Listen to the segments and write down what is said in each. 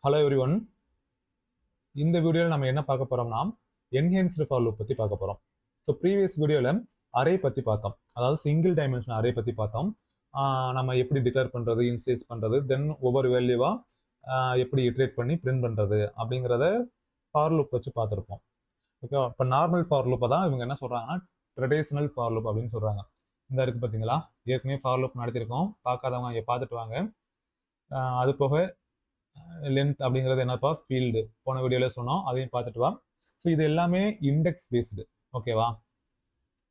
Hello everyone. இந்த வீடியோவில் நம்ம என்ன பார்க்க போறோம்னா என்ஹான்ஸ்டு ஃபார் லூப் பற்றி பார்க்க போறோம். ஸோ ப்ரீவியஸ் வீடியோவில் அரே பற்றி பார்த்தோம், அதாவது சிங்கிள் டைமென்ஷன் அரே பற்றி பார்த்தோம். நம்ம எப்படி டிக்ளேர் பண்ணுறது, இன்சைஸ் பண்ணுறது, தென் ஒவ்வொரு வேல்யூவாக எப்படி இட்ரேட் பண்ணி பிரிண்ட் பண்ணுறது அப்படிங்கிறத ஃபார் லூப் வச்சு பார்த்துருப்போம். ஓகே, இப்போ நார்மல் ஃபார் லூப்பை தான் இவங்க என்ன சொல்கிறாங்கன்னா ட்ரெடிஷ்னல் ஃபார் லூப் அப்படின்னு சொல்கிறாங்க. இந்த இருக்குது பார்த்தீங்களா, ஏற்கனவே ஃபார் லூப் நடத்திருக்கோம், பார்க்காதவங்க இங்கே பார்த்துட்டு வாங்க. அது போக லென்த் அப்படிங்கிறது என்னப்பா, ஃபீல்டு போன வீடியோவில் சொன்னோம், அதையும் பார்த்துட்டு வா. ஸோ இது எல்லாமே இண்டெக்ஸ் பேஸ்டு, ஓகேவா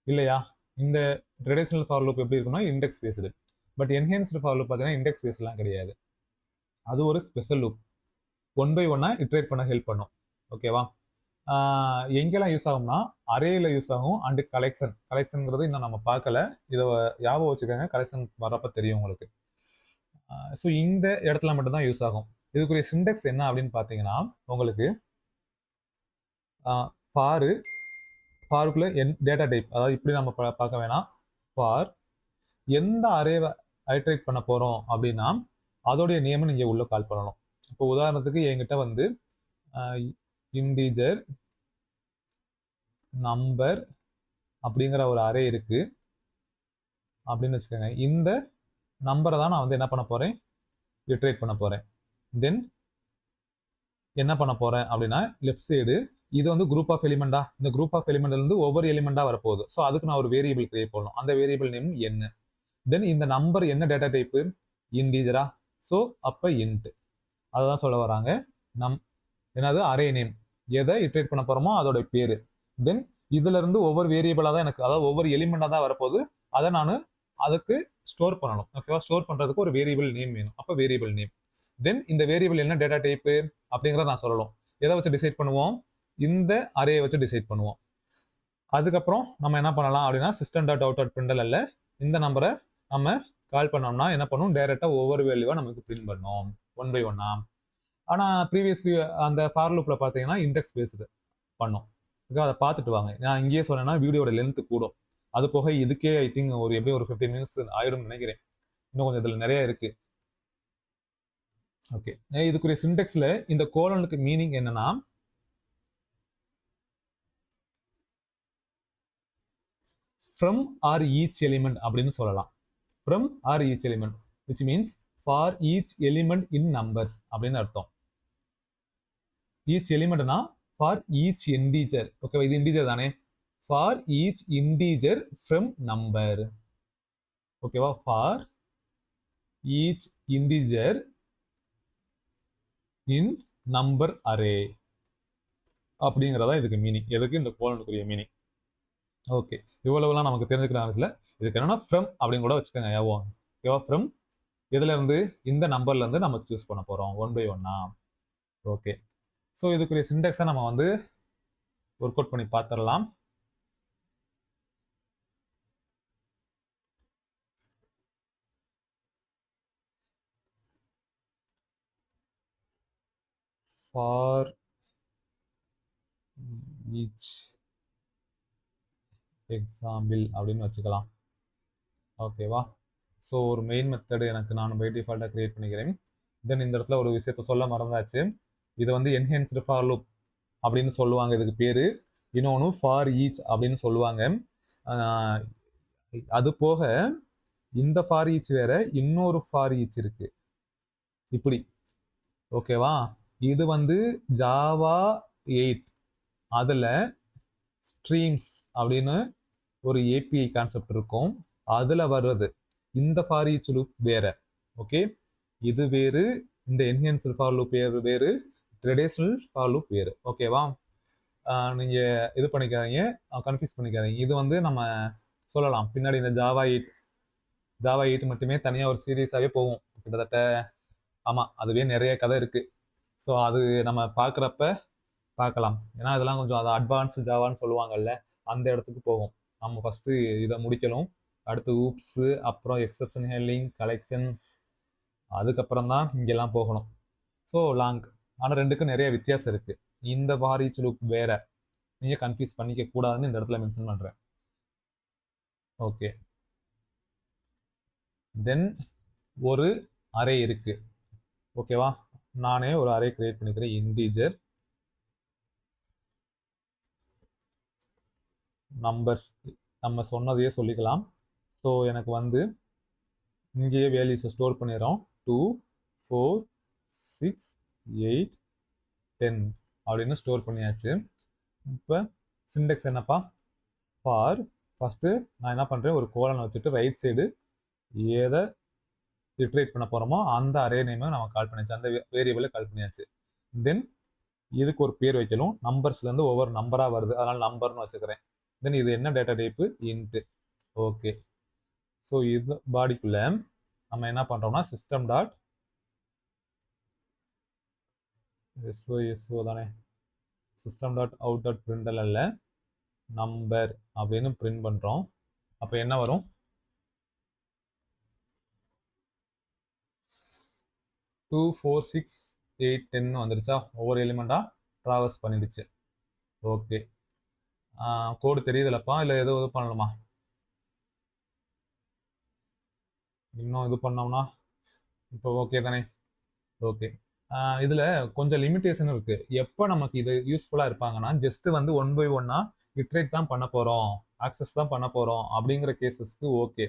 இல்லையா? இந்த ட்ரெடிஷ்னல் ஃபார் லூப் எப்படி இருக்குன்னா index based. But enhanced for loop பார்த்தீங்கன்னா இண்டெக்ஸ் பேஸ்லாம் கிடையாது, அது ஒரு ஸ்பெஷல் லூப். ஒன் பை ஒன்னாக இட்ரேட் பண்ண ஹெல்ப் பண்ணும், ஓகேவா? எங்கெல்லாம் யூஸ் ஆகும்னா அரேயில் யூஸ் ஆகும், அண்டு கலெக்ஷன்ங்கிறது இன்னும் நம்ம பார்க்கல, இதை ஞாபகம் வச்சுக்கோங்க, கலெக்ஷன் வரப்போ தெரியும் உங்களுக்கு. ஸோ இந்த இடத்துல மட்டும்தான் யூஸ் ஆகும். இதுக்குரிய சிண்டெக்ஸ் என்ன அப்படின்னு பார்த்தீங்கன்னா உங்களுக்கு ஃபாருக்குள்ள டேட்டா டைப், அதாவது இப்படி நம்ம பார்க்க வேணாம். ஃபார் எந்த அரேவை ஐட்ரேட் பண்ண போகிறோம் அப்படின்னா அதோடைய நேமை நீங்கள் உள்ள கால் பண்ணணும். இப்போ உதாரணத்துக்கு என்கிட்ட வந்து இன்டீஜர் நம்பர் அப்படிங்கிற ஒரு அரே இருக்கு அப்படின்னு வச்சுக்கோங்க. இந்த நம்பரை தான் நான் வந்து என்ன பண்ண போகிறேன், இட்ரேட் பண்ண போகிறேன். தென் என்ன பண்ண போகிறேன் அப்படின்னா லெஃப்ட் சைடு இது வந்து குரூப் ஆஃப் எலிமெண்டா, இந்த குரூப் ஆஃப் எலிமெண்ட்லேருந்து ஒவ்வொரு எலிமெண்டாக வரப்போகுது. ஸோ அதுக்கு நான் ஒரு வேரியபிள் கிரியேட் பண்ணணும், அந்த வேரியபிள் நேம் என்ன. தென் இந்த நம்பர் என்ன டேட்டா டைப்பு, இன்டீஜரா, ஸோ அப்போ இன்ட். அதுதான் சொல்ல வராங்க. என்னது அரே நேம், எதை இட்ரேட் பண்ண போகிறோமோ அதோட பேர். தென் இதுல இருந்து ஒவ்வொரு வேரியபிளாக தான் எனக்கு, அதாவது ஒவ்வொரு எலிமெண்டாக தான் வரப்போகுது, அதை நான் அதுக்கு ஸ்டோர் பண்ணணும். ஓகேவா, ஸ்டோர் பண்ணுறதுக்கு ஒரு வேரியபிள் நேம் வேணும், அப்போ வேரியபிள் நேம். தென் இந்த வேரியபிள் என்ன டேட்டா டைப்பு அப்படிங்கிறத நான் சொல்லணும். எதை வச்சு டிசைட் பண்ணுவோம், இந்த அரேயை வச்சு டிசைட் பண்ணுவோம். அதுக்கப்புறம் நம்ம என்ன பண்ணலாம் அப்படின்னா system dot out dot brindle இந்த நம்பரை நம்ம கால் பண்ணோம்னா என்ன பண்ணும், டைரெக்டாக ஒவ்வொரு வேல்யூவாக நமக்கு பிரிண்ட் பண்ணோம் ஒன் பை ஒன்னா. ஆனால் ப்ரீவியஸ் அந்த ஃபார் லூப்பில் பார்த்தீங்கன்னா இண்டெக்ஸ் பேஸ்டு பண்ணோம். அதை பார்த்துட்டு வாங்க. நான் இங்கேயே சொன்னேன்னா வீடியோட லென்த் கூடும். அது போக இதுக்கே ஐ திங்க் ஒரு எப்படியும் ஒரு 15 மினிட்ஸ் ஆயிடும்னு நினைக்கிறேன். இன்னும் கொஞ்சம் இதில் நிறைய இருக்கு. ஓகே, இதுக்குரிய சிண்டெக்ஸ்ல இந்த கோலனுக்கு மீனிங் என்னன்னா ஃப்ரம் ஆர் ஈச் எலிமெண்ட் அப்படின்னு சொல்லலாம். From arr each element which means for each element in numbers அப்படின்னு அர்த்தம். ஈச் எலிமெண்ட்னா ஃபார் ஈச் இன்டீஜர், ஓகேவா, இது இன்டீஜர் தானே, for each integer from number, ஓகேவா, for each integer in number array அப்படிங்கிறதா இதுக்கு மீனிங். எதுக்கு இந்த கோலனுக்குரிய மீனிங். ஓகே, இவ்வளவுலாம் நமக்கு தெரிஞ்சுக்கிற ஆரம்பத்தில் இதுக்கு என்னன்னா ஃப்ரம் அப்படின்னு கூட வச்சுக்கோங்க. ஓகேவா, ஃப்ரம் இதுல இருந்து இந்த நம்பர்ல இருந்து நம்ம சூஸ் பண்ண போறோம் ஒன் பை ஒன்னா. ஓகே, ஸோ இதுக்குரிய சிண்டெக்ஸை நம்ம வந்து ஒர்க் அவுட் பண்ணி பார்த்துடலாம். ஃபார் ஈச் எக்ஸாம்பிள் அப்படின்னு வச்சுக்கலாம், ஓகேவா. ஸோ ஒரு மெயின் மெத்தடு எனக்கு நான் பை டிஃபால்ட்டாக கிரியேட் பண்ணிக்கிறேன். தென் இந்த இடத்துல ஒரு விஷயத்த சொல்ல மறந்தாச்சு, இது வந்து என்ஹான்ஸ்டு ஃபார் லூப் அப்படின்னு சொல்லுவாங்க இதுக்கு பேர். இன்னொன்று ஃபார் ஈச் அப்படின்னு சொல்லுவாங்க. அது போக இந்த ஃபார் ஈச் வேற, இன்னொரு ஃபார் ஈச் இருக்கு இப்படி, ஓகேவா. இது வந்து ஜாவா 8 அதில் ஸ்ட்ரீம்ஸ் அப்படின்னு ஒரு ஏபிஐ கான்செப்ட் இருக்கும், அதில் வர்றது. இந்த ஃபார் ஈச் லூப் வேற, ஓகே, இது வேறு. இந்த என்ஹான்ஸ்டு ஃபார் லூப் வேறு, ட்ரெடிஷ்னல் ஃபார் லூப் வேறு, ஓகேவா. நீங்கள் இது பண்ணிக்காதீங்க, கன்ஃபியூஸ் பண்ணிக்காதீங்க. இது வந்து நம்ம சொல்லலாம் பின்னாடி இந்த ஜாவா 8 மட்டுமே தனியாக ஒரு சீரீஸாகவே போகும் கிட்டத்தட்ட. ஆமாம், அதுவே நிறைய கதை இருக்குது. ஸோ அது நம்ம பார்க்குறப்ப பார்க்கலாம், ஏன்னா இதெல்லாம் கொஞ்சம் அது அட்வான்ஸ் ஜாவான்னு சொல்லுவாங்கல்ல, அந்த இடத்துக்கு போகும். நம்ம ஃபஸ்ட்டு இதை முடிக்கணும், அடுத்து ஊப்ஸு, அப்புறம் எக்ஸப்ஷன் ஹேண்ட்லிங், கலெக்ஷன்ஸ், அதுக்கப்புறம் தான் இங்கெல்லாம் போகணும். ஸோ லாங், ஆனால் ரெண்டுக்கும் நிறைய வித்தியாசம் இருக்குது. இந்த ஃபார் ஈச் லூப் வேற, நீங்கள் கன்ஃபியூஸ் பண்ணிக்க கூடாதுன்னு இந்த இடத்துல மென்ஷன் பண்ணுறேன். ஓகே, தென் ஒரு அரே இருக்கு, ஓகேவா. நானே ஒரு அரே கிரியேட் பண்ணிக்கிறேன். இன்டீஜர் நம்பர்ஸ் நம்ம சொன்னதையே சொல்லிக்கலாம். ஸோ எனக்கு வந்து இங்கேயே வேல்யூஸை ஸ்டோர் பண்ணிடுறோம். 2 4 6 8 10 அப்படின்னு ஸ்டோர் பண்ணியாச்சு. இப்போ சிண்டெக்ஸ் என்னப்பா, ஃபார் ஃபஸ்ட்டு நான் என்ன பண்ணுறேன், ஒரு கோலன் வச்சுட்டு ரைட் சைடு எதை இட்ரேட் பண்ண போகிறோமோ அந்த அரே நேமை நம்ம கால் பண்ணியாச்சு, அந்த வேரியபிளை கால் பண்ணியாச்சு. தென் இதுக்கு ஒரு பேர் வைக்கணும். நம்பர்ஸ்லேருந்து ஒவ்வொரு நம்பராக வருது, அதனால் நம்பர்னு வச்சுக்கிறேன். தென் இது என்ன data type, int. Okay, so இது பாடிக்குள்ளே நம்ம என்ன பண்ணுறோம்னா சிஸ்டம் டாட் எஸ்ஓ தானே, சிஸ்டம் டாட் அவுட் டாட் பிரிண்டல்ல நம்பர் அப்படின்னு பிரிண்ட் பண்ணுறோம். அப்போ என்ன வரும், 2 4 6 8 10 வந்துருச்சா, ஒவ்வொரு எலிமெண்ட்டாக ட்ராவல்ஸ் பண்ணிடுச்சு. ஓகே, கோடு தெரியுதுலப்பா, இல்லை எதுவும் இது பண்ணணுமா, இன்னும் இது பண்ணோம்னா இப்போ ஓகே தானே. ஓகே, இதில் கொஞ்சம் லிமிட்டேஷன் இருக்குது. எப்போ நமக்கு இது யூஸ்ஃபுல்லாக இருப்பாங்கன்னா, ஜஸ்ட் வந்து 1 by 1 இட்ரேட் தான் பண்ண போகிறோம், ஆக்சஸ் தான் பண்ண போகிறோம் அப்படிங்கிற கேசஸ்க்கு ஓகே.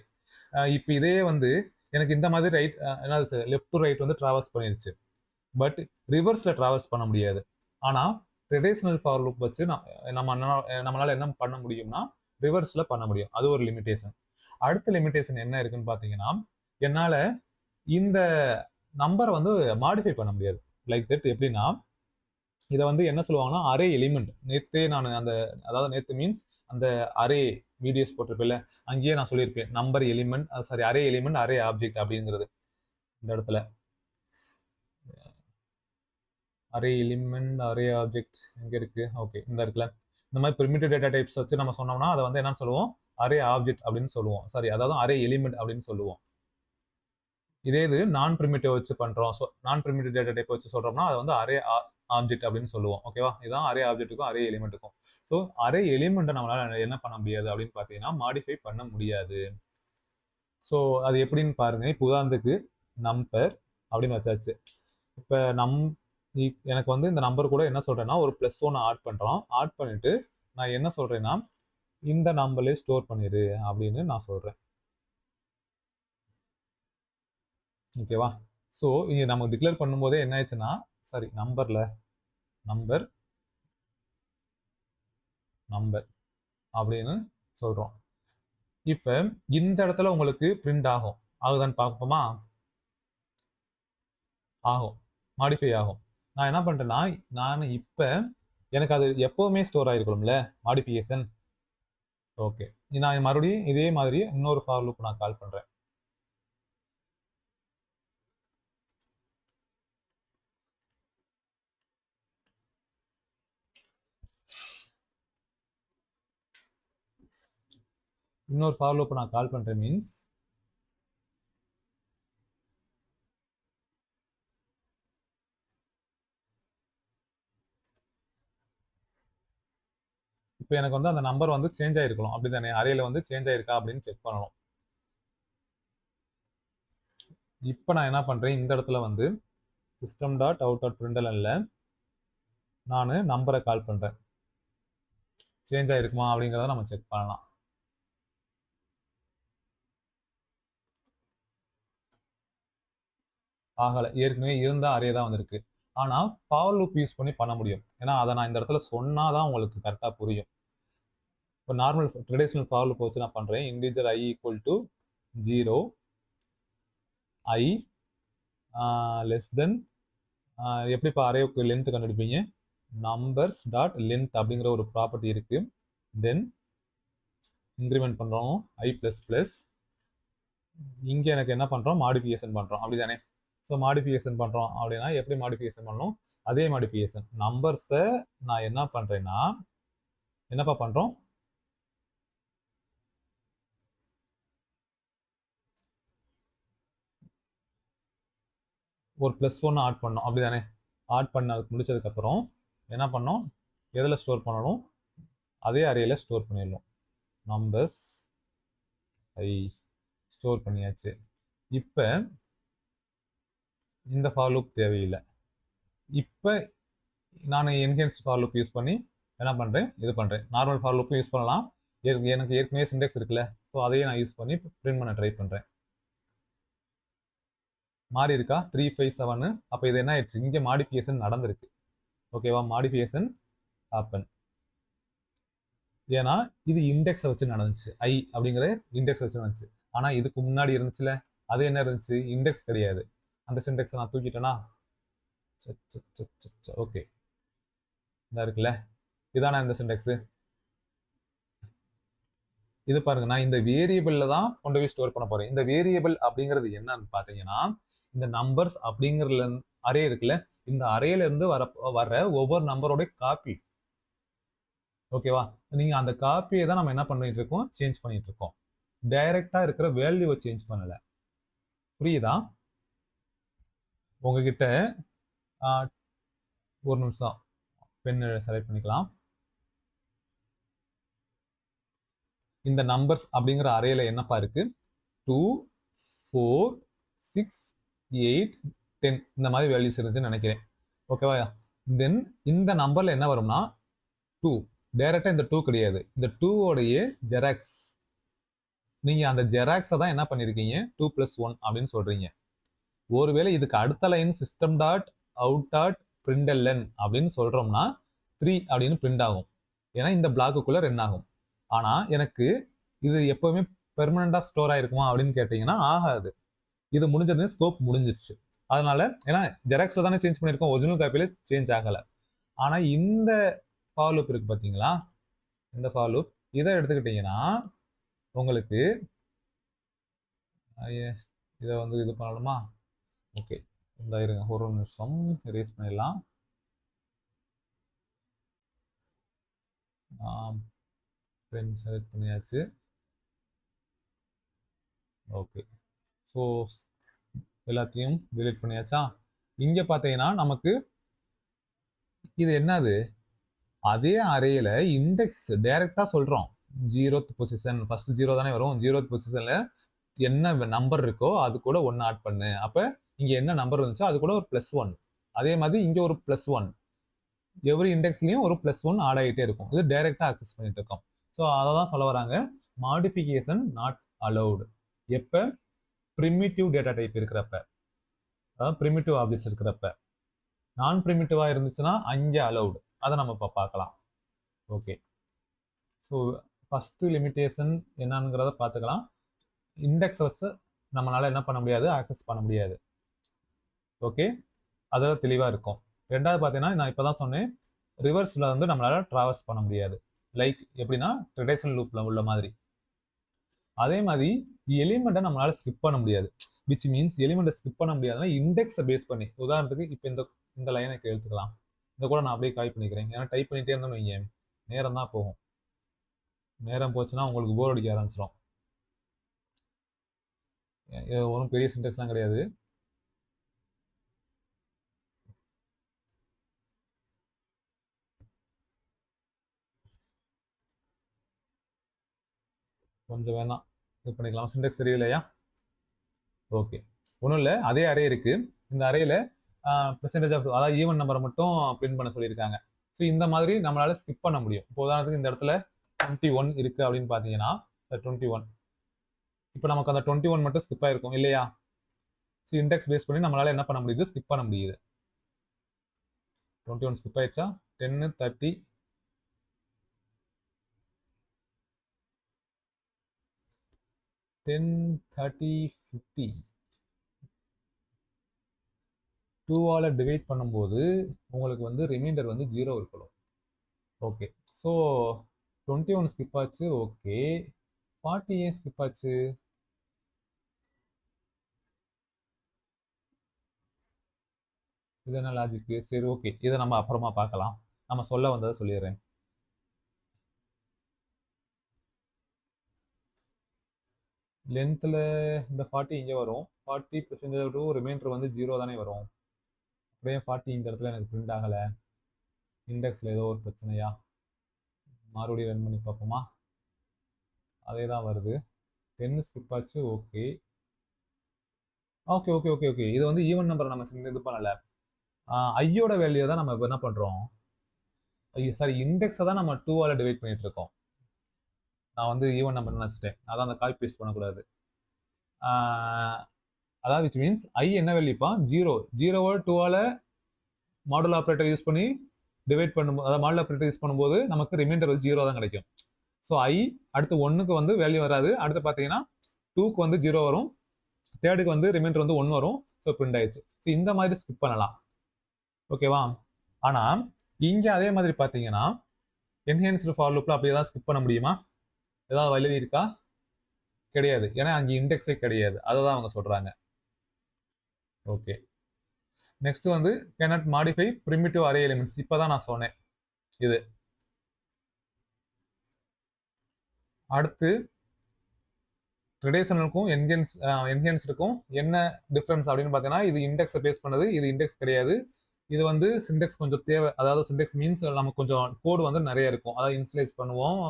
இப்போ இதே வந்து எனக்கு இந்த மாதிரி ரைட் என்னது லெஃப்ட் டு ரைட் வந்து ட்ராவல்ஸ் பண்ணிருச்சு, பட் ரிவர்ஸில் ட்ராவல்ஸ் பண்ண முடியாது. ஆனால் ட்ரெடிஷ்னல் ஃபார் லூப் வச்சு நம்மளால் என்ன பண்ண முடியும்னா ரிவர்ஸில் பண்ண முடியும். அது ஒரு லிமிட்டேஷன். அடுத்த லிமிட்டேஷன் என்ன இருக்குன்னு பார்த்தீங்கன்னா, என்னால் இந்த நம்பரை வந்து மாடிஃபை பண்ண முடியாது. லைக் தட் எப்படின்னா, இதை வந்து என்ன சொல்லுவாங்கன்னா அரே எலிமெண்ட். நேற்றே நான் அந்த அதாவது நேற்று மீன்ஸ் அந்த அரே வீடியோஸ் போட்டிருப்பில்ல, அங்கேயே நான் சொல்லியிருப்பேன் number element, sorry array element array object அப்படிங்கிறது. இந்த இடத்துல அரே எலிமெண்ட் அரே ஆப்ஜெக்ட் எங்கே இருக்குது, ஓகே இந்த இடத்துல இந்த மாதிரி பிரிமிட்டிவ் டேட்டா டைப்ஸ் வச்சு நம்ம சொன்னோம்னா அதை வந்து என்ன சொல்லுவோம், அரே ஆப்ஜெக்ட் அப்படின்னு சொல்லுவோம். சாரி, அதாவது அரே எலிமெண்ட் அப்படின்னு சொல்லுவோம். இதே இது நான் பிரிமிட்டிவ் வச்சு பண்றோம், ஸோ நான் பிரிமிட்டிவ் டேட்டா டைப் வச்சு சொல்றோம்னா அதை வந்து அரே ஆப்ஜெக்ட் அப்படின்னு சொல்லுவோம். ஓகேவா, இதுதான் அரே ஆப்ஜெக்ட்டுக்கும் அரே எலிமெண்ட்டுக்கும். ஸோ அரே எலிமெண்ட்டை நம்மளால என்ன பண்ண முடியாது அப்படின்னு பார்த்தீங்கன்னா மாடிஃபை பண்ண முடியாது. ஸோ அது எப்படின்னு பாருங்க. இப்போ உதாரணத்துக்கு நம்பர் அப்படின்னு வச்சாச்சு. இப்போ எனக்கு வந்து இந்த நம்பர் கூட என்ன சொல்றேன்னா ஒரு +1 ஆட் பண்றோம். ஆட் பண்ணிட்டு நான் என்ன சொல்றேன்னா இந்த நம்பர்லேயே ஸ்டோர் பண்ணிடு அப்படின்னு நான் சொல்றேன். ஓகேவா, ஸோ இங்கே நம்ம டிக்ளேர் பண்ணும்போதே என்ன ஆயிடுச்சுன்னா, சாரி நம்பர் அப்படின்னு சொல்றோம். இப்போ இந்த இடத்துல உங்களுக்கு பிரிண்ட் ஆகுதான்னு பார்ப்போமா, ஆகும், மாடிஃபை ஆகும். நான் என்ன பண்ணிட்டேன்னா, நான் இப்போ எனக்கு அது எப்பவுமே ஸ்டோர் ஆயிருக்கணும்ல மாடிஃபிகேஷன். ஓகே, நான் மறுபடியும் இதே மாதிரி இன்னொரு ஃபார் லூப் நான் கால் பண்றேன். இன்னொரு ஃபார் லூப் நான் கால் பண்றேன் மீன்ஸ் இப்போ எனக்கு வந்து அந்த நம்பர் வந்து சேஞ்ச் ஆயிருக்கணும், அப்படிதானே, அரேல வந்து சேஞ்ச் ஆயிருக்கா அப்படின்னு செக் பண்ணணும். இப்போ நான் என்ன பண்றேன், இந்த இடத்துல வந்து சிஸ்டம் டாட் அவுட் டாட் பிரிண்டல்ல நான் நம்பரை கால் பண்றேன். சேஞ்ச் ஆயிருக்குமா அப்படிங்கிறத நம்ம செக் பண்ணலாம். ஆகலை, ஏற்கனவே இருந்தால் அரே தான் வந்திருக்கு. ஆனால் பவர் லூப் யூஸ் பண்ணி பண்ண முடியும். ஏன்னா அதை நான் இந்த இடத்துல சொன்னாதான் உங்களுக்கு கரெக்டாக புரியும். இப்போ நார்மல் ட்ரெடிஷ்னல் பவர் லூப் வச்சு நான் பண்ணுறேன். Integer i equal to 0, i less than எப்படிப்பா அரேவுக்கு லென்த் கண்டுபிடிப்பீங்க, நம்பர்ஸ் டாட் லென்த் அப்படிங்கிற ஒரு ப்ராப்பர்ட்டி இருக்கு. தென் இன்க்ரிமெண்ட் பண்ணுறோம் i ப்ளஸ் ப்ளஸ். இங்கே எனக்கு என்ன பண்ணுறோம், மாடிஃபிகேஷன் பண்ணுறோம், அப்படி தானே. ஸோ மாடிஃபிகேஷன் பண்ணுறோம் அப்படின்னா எப்படி மாடிஃபிகேஷன் பண்ணணும், அதே மாடிஃபிகேஷன். நம்பர்ஸை நான் என்ன பண்ணுறேன்னா, என்னப்பா பண்ணுறோம், ஒரு +1 ஆட் பண்ணோம், அப்படி தானே. ஆட் பண்ண முடிச்சதுக்கப்புறம் என்ன பண்ணோம், எதில் ஸ்டோர் பண்ணணும், அதே அரேயில் ஸ்டோர் பண்ணிடணும். நம்பர்ஸ் ஸ்டோர் பண்ணியாச்சு. இப்போ இந்த ஃபார் லூப் தேவையில்லை. இப்போ நான் என்ஹென்ஸ்ட் ஃபார் லூப் யூஸ் பண்ணி என்ன பண்ணுறேன், இது பண்ணுறேன். நார்மல் ஃபார் லூப்பும் யூஸ் பண்ணலாம். எனக்கு ஏற்கனவே சிண்டெக்ஸ் இருக்குல்ல, ஸோ அதையே நான் யூஸ் பண்ணி பிரிண்ட் பண்ண ட்ரை பண்ணுறேன். மாறி இருக்கா 357. அப்போ இது என்ன ஆயிடுச்சு, இங்கே மாடிஃபிகேஷன் நடந்திருக்கு. ஓகேவா, மாடிஃபிகேஷன் ஹேப்பன். ஏன்னா இது இண்டெக்ஸை வச்சு நடந்துச்சு, ஐ அப்படிங்கிற இண்டெக்ஸ் வச்சு நடந்துச்சு. ஆனால் இதுக்கு முன்னாடி இருந்துச்சுல, அது என்ன இருந்துச்சு, இண்டெக்ஸ் கிடையாது. அந்த சிண்டெக்ஸை நான் தூக்கிட்டேன்னா ஓகே, இதா இருக்குல்ல, இதானா இந்த சிண்டெக்ஸ். இது பாருங்க, நான் இந்த வேரியபிள்ல தான் கொண்டு போய் ஸ்டோர் பண்ண போறேன். இந்த வேரியபிள் அப்படிங்கிறது என்னன்னு பாத்தீங்கன்னா, இந்த நம்பர்ஸ் அப்படிங்கிற அரே இருக்குல்ல, இந்த அரேல இருந்து வர ஒவ்வொரு நம்பரோட காப்பி. ஓகேவா, நீங்க அந்த காப்பியை தான் நம்ம என்ன பண்ணிட்டு இருக்கோம், சேஞ்ச் பண்ணிட்டு இருக்கோம். டைரக்டா இருக்கிற வேல்யூவை சேஞ்ச் பண்ணல. புரியுதா? உங்ககிட்ட ஒரு நிமிஷம் பென் செலக்ட் பண்ணிக்கலாம். இந்த நம்பர்ஸ் அப்படிங்கிற அரேல என்னப்பா இருக்கு, 2 4 6 8 10 இந்த மாதிரி வேல்யூஸ் இருந்துச்சுன்னு நினைக்கிறேன். ஓகேவா, தென் இந்த நம்பர்ல என்ன வரும்னா 2. டைரக்டா இந்த 2 கிடையாது, இந்த 2 ஓடைய ஜெராக்ஸ். நீங்க அந்த ஜெராக்ஸை தான் என்ன பண்ணிருக்கீங்க, 2 + 1 அப்படின்னு சொல்றீங்க. ஒருவேளை இதுக்கு அடுத்த line system dot out dot println அப்படின்னு சொல்றோம்னா 3 அப்படின்னு பிரிண்ட் ஆகும். ஏன்னா இந்த பிளாக்குக்குள்ள ரன் ஆகும். ஆனா எனக்கு இது எப்பவுமே பெர்மனண்டா ஸ்டோர் ஆயிருக்குமா அப்படின்னு கேட்டீங்கன்னா ஆகாது. இது முடிஞ்சது, ஸ்கோப் முடிஞ்சிருச்சு. அதனால ஏன்னா ஜெராக்ஸ்ல தானே சேஞ்ச் பண்ணியிருக்கோம், ஒரிஜினல் காப்பியில சேஞ்ச் ஆகல. ஆனா இந்த ஃபார் லூப் இருக்கு பாத்தீங்களா, இந்த ஃபார் லூப் இதை எடுத்துக்கிட்டீங்கன்னா உங்களுக்கு இதை வந்து இது பண்ணணுமா, ஓகே இந்த இருங்க ஒரு நிமிஷம் erase பண்ணிடலாம். ஃப்ரெண்ட் செலக்ட் பண்ணியாச்சு. ஓகே, ஸோ எல்லாத்தையும் delete பண்ணியாச்சா. இங்க பார்த்தீங்கன்னா நமக்கு இது என்னது, அதே அரேல இண்டெக்ஸ் டைரக்டா சொல்றோம். 0th பொசிஷன், ஃபர்ஸ்ட் 0 தானே வரும், 0th பொசிஷன்ல என்ன நம்பர் இருக்கோ அது கூட 1 ஆட் பண்ணு. அப்ப இங்க என்ன நம்பர் இருந்துச்சோ அது கூட ஒரு +1. அதே மாதிரி இங்க ஒரு +1. எவ்ரி இண்டெக்ஸ்லயும் ஒரு +1 ஆட் ஆகிட்டே இருக்கும். இது டைரக்டா அக்சஸ் பண்ணிட்டு இருக்கோம். ஸோ அதை தான் சொல்ல வராங்க, மாடிஃபிகேஷன் நாட் அலௌடு. எப்ப பிரிமிட்டிவ் டேட்டா டைப் இருக்கிறப்ப, அதாவது பிரிமிட்டிவ் ஆப்ஜெக்ட்ஸ் இருக்கிறப்ப. நான் பிரிமிட்டிவா இருந்துச்சுன்னா அங்கே அலௌடு. அதை நம்ம இப்போ பார்க்கலாம். ஓகே, ஸோ ஃபர்ஸ்ட் லிமிட்டேஷன் என்னங்கிறத பார்த்துக்கலாம். இண்டெக்ஸ் வச்சு நம்மளால என்ன பண்ண முடியாது, ஆக்சஸ் பண்ண முடியாது. ஓகே, அதோட தெளிவாக இருக்கும். ரெண்டாவது பார்த்தீங்கன்னா, நான் இப்போ தான் சொன்னேன், ரிவர்ஸில் வந்து நம்மளால ட்ராவல்ஸ் பண்ண முடியாது. லைக் எப்படின்னா ட்ரெடிஷனல் லூப்பில் உள்ள மாதிரி. அதே மாதிரி எலிமெண்ட்டை நம்மளால ஸ்கிப் பண்ண முடியாது. விச் மீன்ஸ் எலிமெண்ட்டை ஸ்கிப் பண்ண முடியாதுன்னா இண்டெக்ஸை பேஸ் பண்ணி, உதாரணத்துக்கு இப்போ இந்த லைனை எடுத்துக்கலாம். இதை கூட நான் அப்படியே காப்பி பண்ணிக்கிறேன். ஏன்னா டைப் பண்ணிட்டே இருந்தோம்னு வைங்க, நேரம் தான் போகும். நேரம் போச்சுன்னா உங்களுக்கு போர் அடிக்க ஆரம்பிச்சிடும். ஒன்றும் பெரிய சின்டெக்ஸ்லாம் கிடையாது. கொஞ்சம் வேணாம் இது பண்ணிக்கலாம். சின்டெக்ஸ் தெரியலையா? ஓகே, ஒன்றும் இல்லை, அதே அரே இருக்கு. இந்த அரேல பெர்சன்டேஜ் ஆஃப், அதாவது ஈவன் நம்பரை மட்டும் பிரிண்ட் பண்ண சொல்லியிருக்காங்க. ஸோ இந்த மாதிரி நம்மளால ஸ்கிப் பண்ண முடியும். இப்போ உதாரணத்துக்கு இந்த இடத்துல 21 இருக்கு அப்படின்னு பார்த்தீங்கன்னா 21, இப்போ நமக்கு அந்த 21 மட்டும் ஸ்கிப் ஆயிருக்கும் இல்லையா? ஸோ இண்டெக்ஸ் பேஸ் பண்ணி நம்மளால என்ன பண்ண முடியுது, ஸ்கிப் பண்ண முடியுது. 21 ஸ்கிப் ஆயிடுச்சா, 10 30 10 30 50 2ஆல் டிவைட் பண்ணும்போது உங்களுக்கு வந்து ரிமைண்டர் வந்து 0 இருக்கணும். ஓகே, ஸோ 21 ஸ்கிப் ஆச்சு. ஓகே, 40 ஏன் ஸ்கிப் ஆச்சு? இது என்ன லாஜிக்கு? சரி ஓகே, இதை நம்ம அப்புறமா பார்க்கலாம். நம்ம சொல்ல வந்ததை சொல்லிடுறேன். லென்த்தில் இந்த 40 இங்கே வரும், 40% ரிமைண்டர் வந்து 0 தானே வரும். அப்படியே 40 இந்த இடத்துல எனக்கு பிரிண்ட் ஆகலை. இண்டெக்ஸில் ஏதோ ஒரு பிரச்சனையா? மறுபடியும் ரன் பண்ணி பார்ப்போமா? அதே தான் வருது. 10 ஸ்கிப் ஆச்சு. Okay okay okay okay okay இது வந்து ஈவன் நம்பரை நம்ம இது பண்ணலை. ஐயோட வேல்யூ தான் நம்ம இப்போ என்ன பண்ணுறோம், சாரி இண்டெக்ஸை தான் நம்ம 2ஆல் டிவைட் பண்ணிட்டு இருக்கோம். நான் வந்து ஈவன் நம்பர் நினச்சிட்டேன், அதான் அந்த காப்பி பேஸ்ட் பண்ணக்கூடாது. அதாவது விச் மீன்ஸ் ஐ என்ன வேல்யூப்பா, 0. 0வை 2ஆல் மாடுல் ஆப்ரேட்டர் யூஸ் பண்ணி டிவைட் பண்ணும்போது, அதாவது மாடுல் ஆப்ரேட்டர் யூஸ் பண்ணும்போது நமக்கு ரிமைண்டர் வந்து 0 தான் கிடைக்கும். ஸோ ஐ அடுத்து 1க்கு வந்து வேல்யூ வராது, அடுத்து பார்த்தீங்கன்னா 2க்கு வந்து 0 வரும், தேர்டுக்கு வந்து ரிமைண்டர் வந்து 1 வரும். ஸோ பிரிண்ட் ஆயிடுச்சு. ஸோ இந்த மாதிரி ஸ்கிப் பண்ணலாம். ஓகேவா? ஆனால் இங்கே அதே மாதிரி பார்த்தீங்கன்னா என்ஹான்ஸ்டு ஃபார் லூப்பில் அப்படியே தான் ஸ்கிப் பண்ண முடியுமா? ஏதாவது வழி இருக்கா? கிடையாது. ஏன்னா அங்கே இண்டெக்ஸே கிடையாது. அதை தான் அவங்க சொல்கிறாங்க. ஓகே, நெக்ஸ்ட் வந்து cannot modify primitive array elements. இப்போ தான் நான் சொன்னேன் இது. அடுத்து ட்ரெடிஷனலுக்கும் என்ஹான்ஸ்டுக்கும் என்ன டிஃப்ரென்ஸ் அப்படின்னு பார்த்தீங்கன்னா, இது இண்டெக்ஸை பேஸ் பண்ணது, இது இண்டெக்ஸ் கிடையாது. இது வந்து சிண்டெக்ஸ் கொஞ்சம் தேவை. அதாவது சிண்டெக்ஸ் மீன்ஸ் நமக்கு கொஞ்சம் கோடு வந்து நிறைய இருக்கும். அதாவது இன்ஸ்லைஸ் பண்ணுவோம்,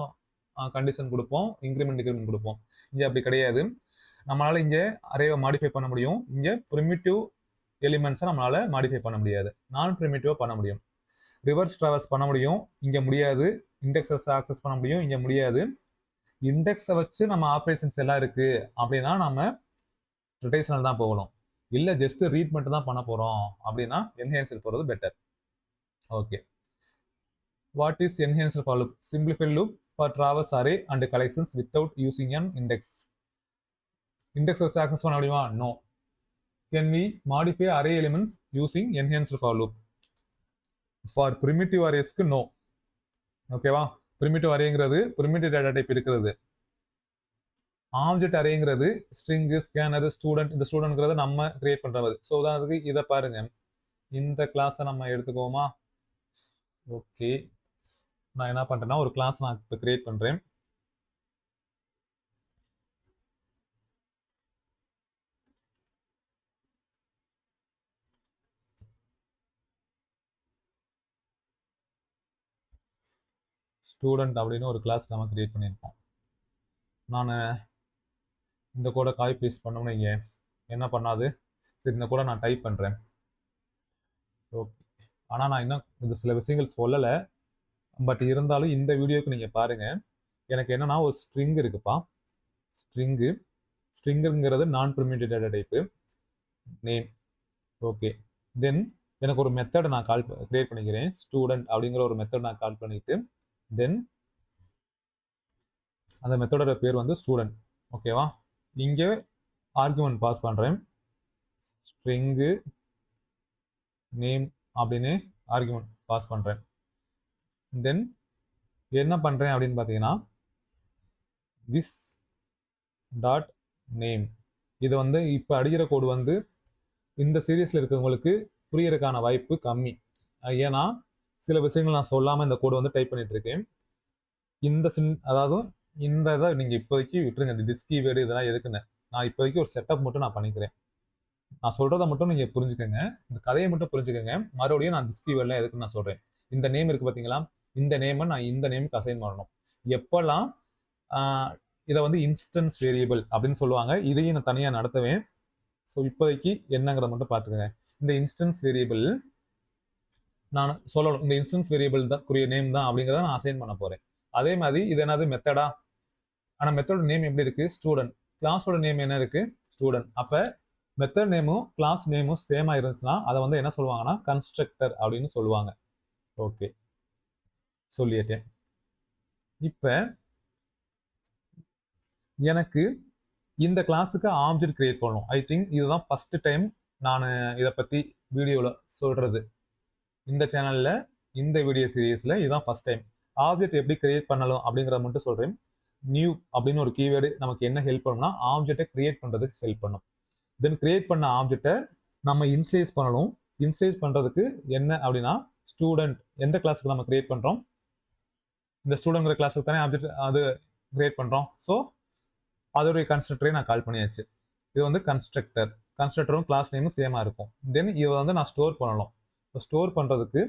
கண்டிஷன் கொடுப்போம், இன்க்ரிமெண்ட் டிக்ரிமெண்ட் கொடுப்போம். இங்கே அப்படி கிடையாது. நம்மளால இங்கே அரேவை மாடிஃபை பண்ண முடியும். இங்கே ப்ரிமிட்டிவ் எலிமெண்ட்ஸை நம்மளால மாடிஃபை பண்ண முடியாது, நான் ப்ரிமிட்டிவாக பண்ண முடியும். ரிவர்ஸ் ட்ராவர்ஸ் பண்ண முடியும், இங்கே முடியாது. இண்டெக்ஸஸ் ஆக்சஸ் பண்ண முடியும், இங்கே முடியாது. இண்டெக்ஸை வச்சு நம்ம ஆப்ரேஷன்ஸ் எல்லாம் இருக்கு அப்படின்னா நம்ம ட்ரெடிஷனல் தான் போகணும். இல்லை ஜஸ்ட் ரீட் மட்டும் தான் பண்ண போகிறோம் அப்படின்னா என்ஹான்ஸ்டு போகிறது better. Okay, what is enhanced for loop? Simplified loop for traverse array and collections without using an index. Index வச்சு ஆக்சஸ் பண்ண முடியுமா? No. Can we modify array elements using enhanced for loop? For primitive அரேஸ்க்கு no. ஓகேவா? Primitive அரேங்கிறது primitive data type இருக்கிறது. Object அரேங்கிறது string, scanner, student. இந்த ஸ்டூடெண்ட்ங்கிறத நம்ம கிரியேட் பண்ணுறது. ஸோ உதாரணத்துக்கு இதை பாருங்க, இந்த கிளாஸை நம்ம எடுத்துக்கோமா? ஓகே, நான் என்ன பண்ணுறேன்னா ஒரு கிளாஸ் நான் இப்போ கிரியேட் பண்ணுறேன். ஸ்டூடெண்ட் அப்படின்னு ஒரு கிளாஸ் நம்ம கிரியேட் பண்ணியிருக்கோம். நான் இந்த கோடை காப்பி பேஸ்ட் பண்ணோம்னு இங்கே என்ன பண்ணாது. சரி, இந்த கூட நான் டைப் பண்ணுறேன். ஓகே, ஆனால் நான் இன்னும் இந்த சில விஷயங்கள் சொல்லலை. பட் இருந்தாலும் இந்த வீடியோக்கு நீங்கள் பாருங்கள். எனக்கு என்னன்னா ஒரு ஸ்ட்ரிங் இருக்குப்பா. ஸ்ட்ரிங்குங்கிறது non primitive data type, name. Okay, then எனக்கு ஒரு மெத்தட் நான் கிரியேட் பண்ணிக்கிறேன். ஸ்டூடெண்ட் அப்படிங்கிற ஒரு மெத்தட் நான் கால் பண்ணிட்டு, தென் அந்த மெத்தடோட பேர் வந்து ஸ்டூடெண்ட். ஓகேவா? இங்கே ஆர்குமெண்ட் பாஸ் பண்ணுறேன், ஸ்ட்ரிங்கு நேம் அப்படின்னு ஆர்குமெண்ட் பாஸ் பண்ணுறேன். தென் என்ன பண்ணுறேன் அப்படின்னு பார்த்தீங்கன்னா திஸ் டாட் நேம். இது வந்து இப்போ அடிக்கிற கோடு வந்து இந்த சீரீஸில் இருக்கிறவங்களுக்கு புரியறதுக்கான வாய்ப்பு கம்மி. ஏன்னா சில விஷயங்கள் நான் சொல்லாமல் இந்த கோடு வந்து டைப் பண்ணிட்டு இருக்கேன். அதாவது இந்த இதை நீங்கள் இப்போதைக்கு விட்டுருங்க. இந்த டிஸ் கீவேர்டு இதெல்லாம் எதுக்குன்னு நான் இப்போதைக்கு ஒரு செட்டப் மட்டும் நான் பண்ணிக்கிறேன். நான் சொல்கிறத மட்டும் நீங்கள் புரிஞ்சுக்கோங்க, இந்த கதையை மட்டும் புரிஞ்சுக்கோங்க. மறுபடியும் நான் டிஸ் கீவேர்டில் எதுக்குன்னு நான் சொல்கிறேன். இந்த நேம் இருக்குது பார்த்தீங்களா, இந்த நேமை நான் இந்த நேமுக்கு அசைன் பண்ணணும். எப்போல்லாம் இதை வந்து இன்ஸ்டன்ஸ் வேரியபிள் அப்படின்னு சொல்லுவாங்க, இதையும் நான் தனியாக நடத்துவேன். ஸோ இப்போதைக்கு என்னங்கிறத மட்டும் பார்த்துக்கோங்க. இந்த இன்ஸ்டன்ஸ் வேரியபிள் நான் சொல்லணும், இந்த இன்ஸ்டன்ஸ் வேரியபிள் தான் குறிய நேம் தான் அப்படிங்கிறத நான் அசைன் பண்ண போகிறேன். அதே மாதிரி இது என்னது மெத்தடா, ஆனால் மெத்தோட நேம் எப்படி இருக்குது? ஸ்டூடெண்ட். கிளாஸோட நேம் என்ன இருக்குது? ஸ்டூடெண்ட். அப்போ மெத்தட் நேமும் கிளாஸ் நேமும் சேமாக இருந்துச்சுன்னா அதை வந்து என்ன சொல்லுவாங்கன்னா கன்ஸ்ட்ரக்டர் அப்படின்னு சொல்லுவாங்க. ஓகே, சொல்லிட்டேன். இப்போ எனக்கு இந்த கிளாஸுக்கு ஆப்ஜெக்ட் கிரியேட் பண்ணணும். ஐ திங்க் இதுதான் ஃபர்ஸ்ட் டைம் நான் இதை பற்றி வீடியோவில் சொல்கிறது. இந்த சேனலில் இந்த வீடியோ சீரீஸில் இதுதான் ஃபர்ஸ்ட் டைம். ஆப்ஜெக்ட் எப்படி கிரியேட் பண்ணலாம் அப்படிங்கிறத மட்டும் சொல்கிறேன். நியூ அப்படின்னு ஒரு கீவேர்டு நமக்கு என்ன ஹெல்ப் பண்ணும்னா ஆப்ஜெக்டை கிரியேட் பண்ணுறதுக்கு ஹெல்ப் பண்ணும். தென் கிரியேட் பண்ண ஆப்ஜெக்டை நம்ம இன்ஸ்லைஸ் பண்ணணும். இன்ஸ்லைஸ் பண்ணுறதுக்கு என்ன அப்படின்னா ஸ்டூடெண்ட். எந்த கிளாஸுக்கு நம்ம கிரியேட் பண்ணுறோம்? இந்த ஸ்டூடெண்ட்ங்கிற கிளாஸுக்கு தானே ஆப்ஜெக்ட் அது கிரியேட் பண்ணுறோம். ஸோ அதோடைய கன்ஸ்ட்ரக்டரை நான் கால் பண்ணியாச்சு. இது வந்து கன்ஸ்ட்ரக்டரும் கிளாஸ் நேமும் சேமாக இருக்கும். தென் இதை வந்து நான் ஸ்டோர் பண்ணணும். இப்போ ஸ்டோர் பண்ணுறதுக்கு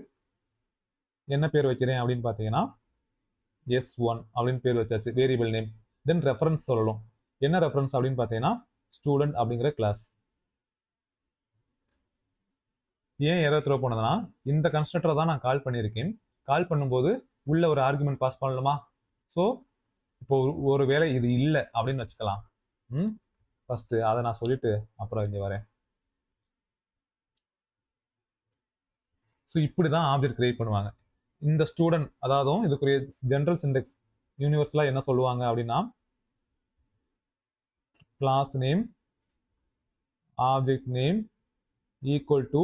என்ன பேர் வைக்கிறேன் அப்படின்னு பார்த்தீங்கன்னா S1 அப்படின்னு பேர் வச்சாச்சு, வேரியபிள் நேம். தென் ரெஃபரன்ஸ் சொல்லணும். என்ன ரெஃபரன்ஸ் அப்படின்னு பார்த்தீங்கன்னா ஸ்டூடெண்ட் அப்படிங்கிற கிளாஸ். ஏன் எரர் த்ரோ பண்ணதுன்னா இந்த கன்ஸ்ட்ரக்டரை தான் நான் கால் பண்ணியிருக்கேன். கால் பண்ணும்போது உள்ள ஒரு ஆர்குமெண்ட் பாஸ் பண்ணணுமா? ஸோ இப்போ ஒரு வேளை இது இல்லை அப்படின்னு வச்சுக்கலாம். ஃபர்ஸ்ட் அதை நான் சொல்லிட்டு அப்புறம் இங்கே வரேன். ஸோ இப்படி தான் ஆப்ஜெக்ட் கிரியேட் பண்ணுவாங்க. இந்த ஸ்டூடெண்ட் அதாவது இதுக்குரிய ஜென்ரல் சிண்டெக்ஸ் யூனிவர்ஸ்லாம் என்ன சொல்லுவாங்க அப்படின்னா class name object name equal to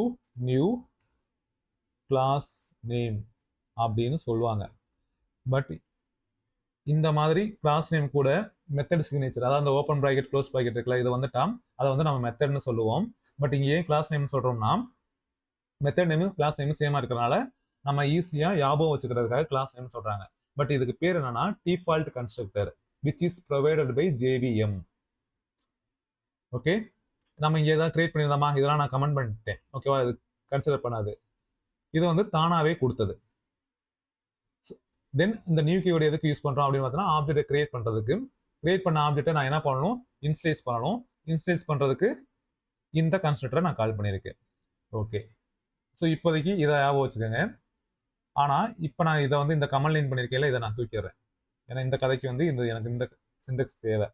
new class name அப்படின்னு சொல்லுவாங்க. பட் இந்த மாதிரி கிளாஸ் நேம் கூட மெத்தட் சிக்னேச்சர், அதாவது அந்த ஓப்பன் ப்ராக்கெட் க்ளோஸ் ப்ராக்கெட் இருக்குல்ல, இது வந்துட்டா அதை வந்து நம்ம மெத்தட்னு சொல்லுவோம். பட் இங்கே ஏன் கிளாஸ் நேம் சொல்றோம்னா மெத்தட் நேம் கிளாஸ் நேம் சேமா இருக்கிறனால நம்ம ஈஸியா ஞாபகம் வச்சுக்கிறதுக்காக கிளாஸ் நேம் சொல்றாங்க. பட் இதுக்கு பேர் என்னன்னா default constructor which is provided by JVM. Okay, நம்ம இங்கே ஏதாவது கிரியேட் பண்ணியிருந்தோமா? இதெல்லாம் நான் கமெண்ட் பண்ணிட்டேன். ஓகேவா, இது கன்சிடர் பண்ணாது. இது வந்து தானாவே கொடுத்தது. தென் இந்த நியூ கீவேர்டு எதுக்கு யூஸ் பண்றோம் அப்படின்னு பார்த்தீங்கன்னா ஆப்ஜெக்டை கிரியேட் பண்றதுக்கு. கிரியேட் பண்ண ஆப்ஜெக்டை நான் என்ன பண்ணணும்? இன்ஸ்டேஸ் பண்ணணும். இன்ஸ்டேஸ் பண்றதுக்கு இந்த கன்ஸ்ட்ரக்டரை நான் கால் பண்ணியிருக்கேன். ஓகே, ஸோ இப்போதைக்கு இதை ஞாபகம் வச்சுக்கோங்க. ஆனால் இப்போ நான் இதை வந்து இந்த கமெண்ட் லைன் பண்ணியிருக்கேன், இதை நான் தூக்கிடுறேன். ஏன்னா இந்த கதைக்கு வந்து எனக்கு இந்த சிண்டெக்ஸ் தேவை.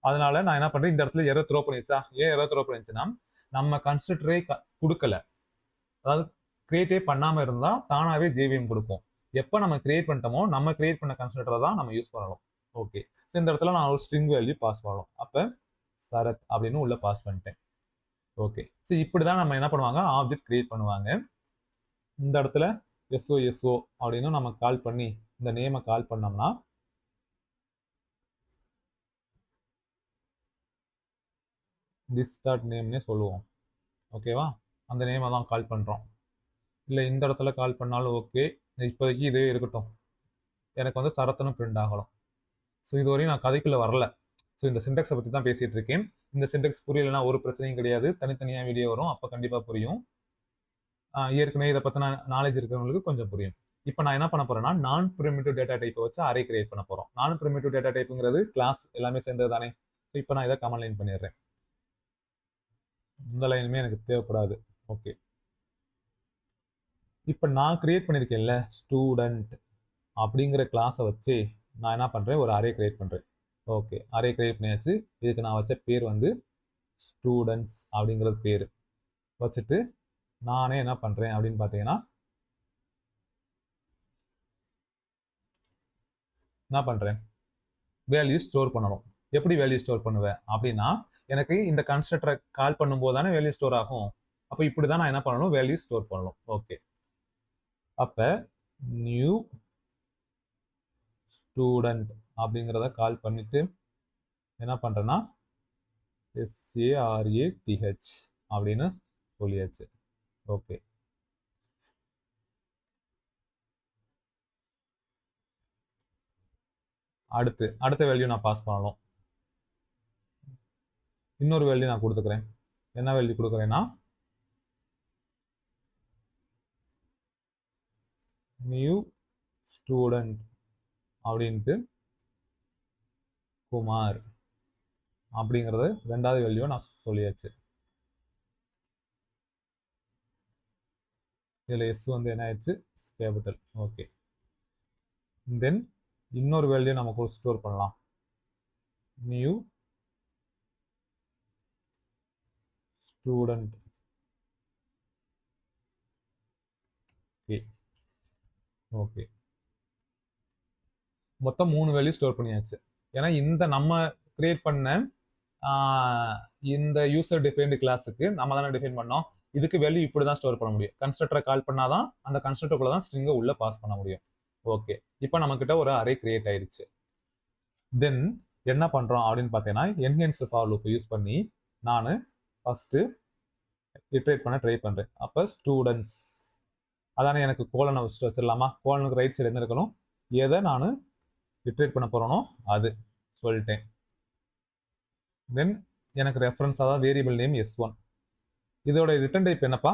அதனால நான் என்ன பண்றேன், இந்த இடத்துல எரர் த்ரோ பண்ணிடுச்சா? ஏன் எரர் த்ரோ பண்ணிடுச்சுன்னா நம்ம கன்ஸ்ட்ரக்டரே கொடுக்கல, அதாவது கிரியேட்டே பண்ணாம இருந்தா தானாவே ஜேவிஎம் கொடுக்கும். எப்போ நம்ம கிரியேட் பண்ணிட்டோமோ நம்ம கிரியேட் பண்ண கன்ஸ்ட்ரக்டரை தான் நம்ம யூஸ் பண்ணணும். ஓகே, ஸோ இந்த இடத்துல நான் ஒரு ஸ்ட்ரிங் வேல்யூ பாஸ் பண்ணணும். அப்போ சரத் அப்படின்னு உள்ள பாஸ் பண்ணிட்டேன். ஓகே, ஸோ இப்படி தான் நம்ம என்ன பண்ணுவாங்க, ஆப்ஜெக்ட் கிரியேட் பண்ணுவாங்க. இந்த இடத்துல எஸ்ஓ அப்படின்னு நம்ம கால் பண்ணி இந்த நேமை கால் பண்ணோம்னா திஸ் டாட் நேம்னே சொல்லுவோம். ஓகேவா, அந்த நேமை தான் கால் பண்ணுறோம். இல்லை இந்த இடத்துல கால் பண்ணாலும் ஓகே, இப்போதைக்கு இதே இருக்கட்டும். எனக்கு வந்து சரத்துன்னு பிரிண்ட் ஆகலாம். ஸோ இதுவரையும் நான் கதைக்குள்ளே வரல. ஸோ இந்த சிண்டெக்ஸை பற்றி தான் பேசிகிட்டு இருக்கேன். இந்த சிண்டெக்ஸ் புரியலைன்னா ஒரு பிரச்சனையும் கிடையாது, தனித்தனியாக வீடியோ வரும், அப்போ கண்டிப்பாக புரியும். ஏற்கனவே இதை பற்றின நாலேஜ் இருக்கிறவங்களுக்கு கொஞ்சம் புரியும். இப்போ நான் என்ன பண்ண போறேன்னா நான் பிரிமிட்டிவ் டேட்டா டைப்பை வச்சு அரே கிரியேட் பண்ண போறோம். நான் பிரிமிட்டிவ் டேட்டா டைப்புங்கிறது கிளாஸ் எல்லாமே சேர்ந்தது தானே. ஸோ இப்போ நான் இதை கமெண்ட் லைன் பண்ணிடுறேன். இந்த லைனுமே எனக்கு தேவைப்படாது. ஓகே, இப்போ நான் கிரியேட் பண்ணியிருக்கேன்ல ஸ்டூடெண்ட் அப்படிங்கிற கிளாஸை வச்சு நான் என்ன பண்ணுறேன், ஒரு அரே கிரியேட் பண்ணுறேன். ஓகே, அரே கிரியேட் பண்ணியாச்சு. இதுக்கு நான் வச்ச பேர் வந்து ஸ்டூடெண்ட்ஸ் அப்படிங்கிறது பேர் வச்சுட்டு நானே என்ன பண்ணுறேன் அப்படின்னு பார்த்தீங்கன்னா என்ன பண்ணுறேன், வேல்யூ ஸ்டோர் பண்ணணும். எப்படி வேல்யூ ஸ்டோர் பண்ணுவேன் அப்படின்னா எனக்கு இந்த கன்ஸ்ட்ரக்டரை கால் பண்ணும்போது தானே வேல்யூ ஸ்டோர் ஆகும். அப்போ இப்படி தான் நான் என்ன பண்ணணும், வேல்யூ ஸ்டோர் பண்ணணும். ஓகே, அப்போ நியூ ஸ்டூடெண்ட் அப்படிங்கிறத கால் பண்ணிட்டு என்ன பண்ணுறேன்னா SARATH அப்படின்னு சொல்லியாச்சு. ஓகே, அடுத்த வேல்யூ நான் பாஸ் பண்ணணும். இன்னொரு வேல்யூ நான் கொடுத்துக்கிறேன். என்ன வேல்யூ கொடுக்குறேன்னா நியூ ஸ்டூடெண்ட் அப்படின்ட்டு குமார் அப்படிங்கிறது ரெண்டாவது வேல்யூ நான் சொல்லியாச்சு. இதில் எஸ் வந்து என்ன ஆயிடுச்சு, கேபிட்டல். ஓகே, தென் இன்னொரு வேல்யூ நம்ம ஸ்டோர் பண்ணலாம். New student. ஓகே, மொத்தம் 3 வேல்யூ ஸ்டோர் பண்ணியாச்சு. ஏன்னா இந்த நம்ம கிரியேட் பண்ண இந்த யூசர் டிஃபைன்டு கிளாஸுக்கு நம்ம தானே டிஃபைன் பண்ணோம். இதுக்கு வேல்யூ இப்படி தான் ஸ்டோர் பண்ண முடியும். கன்ஸ்ட்ரக்டரை கால் பண்ணாதான் அந்த கன்ஸ்ட்ரக்டருக்குள்ள தான் ஸ்ட்ரிங்கை உள்ள பாஸ் பண்ண முடியும். ஓகே, இப்போ நம்மக்கிட்ட ஒரு அரே கிரியேட் ஆயிடுச்சு. தென் என்ன பண்ணுறோம் அப்படின்னு பார்த்தீங்கன்னா என்ஹென்ஸ்டு ஃபார் லூப் யூஸ் பண்ணி நான் ஃபஸ்ட்டு இட்ரேட் பண்ண ட்ரை பண்ணுறேன். அப்போ ஸ்டூடெண்ட்ஸ் அதானே எனக்கு கோலனை வச்சுட்டு வச்சிடலாமா? கோலனுக்கு ரைட் சைடு என்ன இருக்கணும், எதை நான் இட்ரேட் பண்ண போகிறேனோ அது சொல்லிட்டேன். தென் எனக்கு ரெஃபரன்ஸ் அதாவது வேரியபிள் நேம் S1. இதோட ரிட்டர்ன் டைப் என்னப்பா,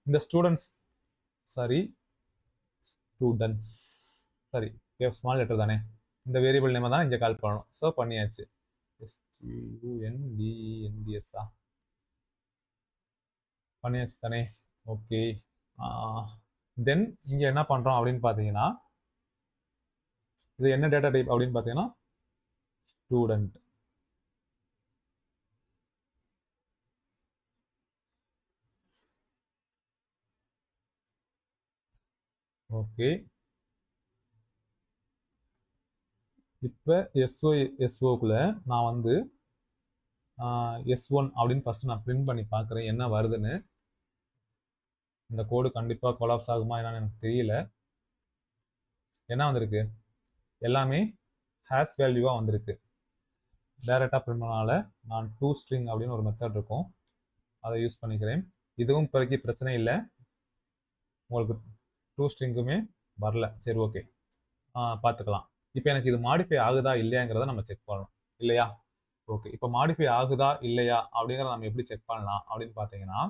இந்த ஸ்டூடெண்ட்ஸ் சாரி ஸ்மால் லெட்டர் தானே, இந்த வேரியபிள் நேமை தான் இங்கே கால் பண்ணணும். ஸோ பண்ணியாச்சு. STUNDENDS பண்ணியாச்சு தானே. ஓகே. தென் இங்கே என்ன பண்ணுறோம் அப்படின்னு பார்த்தீங்கன்னா, இது என்ன டேட்டா டைப் அப்படின்னு பார்த்தீங்கன்னா ஸ்டூடெண்ட். ஓகே. இப்போ எஸ்ஓக்குள்ள நான் வந்து S1 அப்படின்னு ஃபர்ஸ்ட் நான் பிரிண்ட் பண்ணி பார்க்குறேன் என்ன வருதுன்னு. இந்த கோடு கண்டிப்பாக கொலாப்ஸ் ஆகுமா என்னன்னு எனக்கு தெரியல. என்ன வந்திருக்கு? எல்லாமே ஹேஷ் வேல்யூவாக வந்திருக்கு. டைரெக்டாக பிரிண்ட் பண்ணனால நான் டூ ஸ்ட்ரிங் அப்படின்னு ஒரு மெத்தட் இருக்கும், அதை யூஸ் பண்ணிக்கிறேன். இதுவும் இப்போதைக்கு பிரச்சனை இல்லை, உங்களுக்கு டூ ஸ்ட்ரிங்குமே வரல. சரி, ஓகே, பார்த்துக்கலாம். இப்போ எனக்கு இது மாடிஃபை ஆகுதா இல்லையாங்கிறத நம்ம செக் பண்ணணும் இல்லையா? ஓகே, இப்போ மாடிஃபை ஆகுதா இல்லையா அப்படிங்கிறத நம்ம எப்படி செக் பண்ணலாம் அப்படின்னு பார்த்தீங்கன்னா,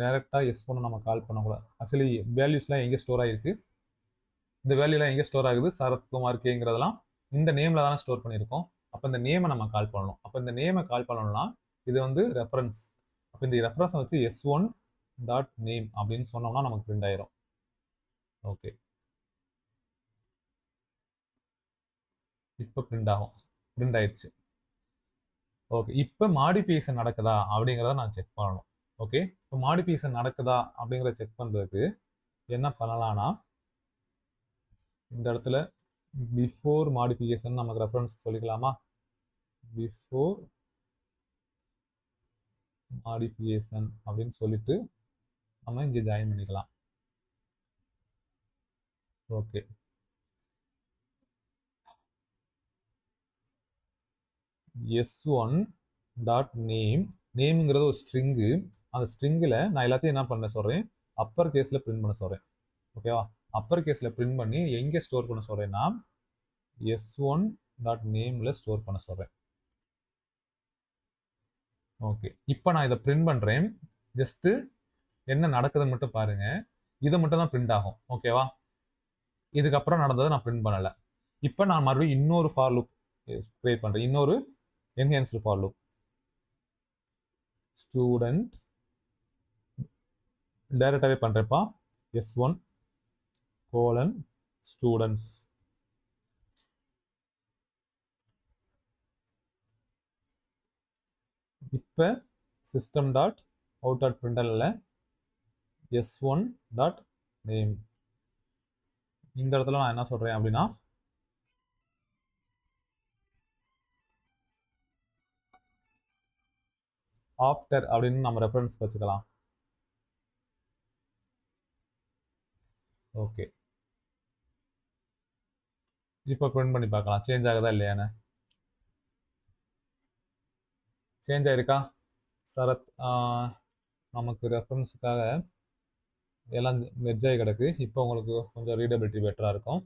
டைரெக்டாக S1 நம்ம கால் பண்ணக்கூடாது. ஆக்சுவலி வேல்யூஸ்லாம் எங்கே ஸ்டோர் ஆகிருக்கு? இந்த வேல்யூலாம் எங்கே ஸ்டோர் ஆகுது? சரத்குமார் கேங்கிறதெல்லாம் இந்த நேமில் தானே ஸ்டோர் பண்ணியிருக்கோம். அப்போ இந்த நேமை நம்ம கால் பண்ணணும். அப்போ இந்த நேமை கால் பண்ணணும்னா இது வந்து ரெஃபரன்ஸ். அப்போ இந்த ரெஃபரன்ஸை வச்சு S1 டாட் நேம் அப்படின்னு சொன்னோம்னா நமக்கு பிரிண்ட் ஆயிரும். ஓகே, இப்போ பிரிண்ட் ஆகும். பிரிண்ட் ஆயிடுச்சு. ஓகே, இப்போ மாடிஃபிகேஷன் நடக்குதா அப்படிங்கிறத நான் செக் பண்ணணும். ஓகே, இப்போ மாடிஃபிகேஷன் நடக்குதா அப்படிங்கிறத செக் பண்ணுறதுக்கு என்ன பண்ணலாம்னா, இந்த இடத்துல பிஃபோர் மாடிஃபிகேஷன் நமக்கு ரெஃபரன்ஸ் சொல்லிக்கலாமா? பிஃபோர் மாடிஃபிகேஷன் அப்படின்னு சொல்லிட்டு நம்ம இங்கே ஜாயின் பண்ணிக்கலாம். Okay, S1 dot name. நேம்ங்கிறது ஒரு ஸ்ட்ரிங்கு. அந்த ஸ்ட்ரிங்கில் நான் எல்லாத்தையும் என்ன பண்ண சொல்கிறேன்? அப்பர் கேஸில் பிரிண்ட் பண்ண சொல்கிறேன். ஓகேவா? அப்பர் கேஸில் பிரிண்ட் பண்ணி எங்கே ஸ்டோர் பண்ண சொல்கிறேன்னா S1 டாட் நேமில் ஸ்டோர் பண்ண சொல்கிறேன். ஓகே, இப்போ நான் இதை பிரிண்ட் பண்ணுறேன். ஜஸ்ட்டு என்ன நடக்குதுன்னு மட்டும் பாருங்க. இது மட்டும் தான் பிரிண்ட் ஆகும். ஓகேவா? இதுக்கப்புறம் நடந்ததை நான் பிரிண்ட் பண்ணலை. இப்போ நான் மறுபடியும் இன்னொரு ஃபார் லூப் கிரியேட் பண்ணுறேன். இன்னொரு என்ஹான்ஸ்டு ஃபார் லூப். ஸ்டூடெண்ட் டைரக்டாகவே பண்ணுறேன்ப்பா. S1 colon students. இப்போ சிஸ்டம் டாட் அவுட் டாட் பிரிண்டரில் S1 டாட் நேம். இந்த இடத்துல நான் என்ன சொல்கிறேன் அப்படின்னா, ஆஃப்டர் அப்படின்னு நம்ம ரெஃபரன்ஸ் வச்சுக்கலாம். ஓகே, இப்போ பிரிண்ட் பண்ணி பார்க்கலாம் சேஞ்ச் ஆகுதா இல்லையான்னு. சேஞ்ச் ஆயிருக்கா? சரத் நமக்கு ரெஃபரன்ஸுக்காக எல்லாம் மெர்ஜ் ஆகி கிடக்கு. இப்போ உங்களுக்கு கொஞ்சம் ரீடபிலிட்டி பெட்டராக இருக்கும்.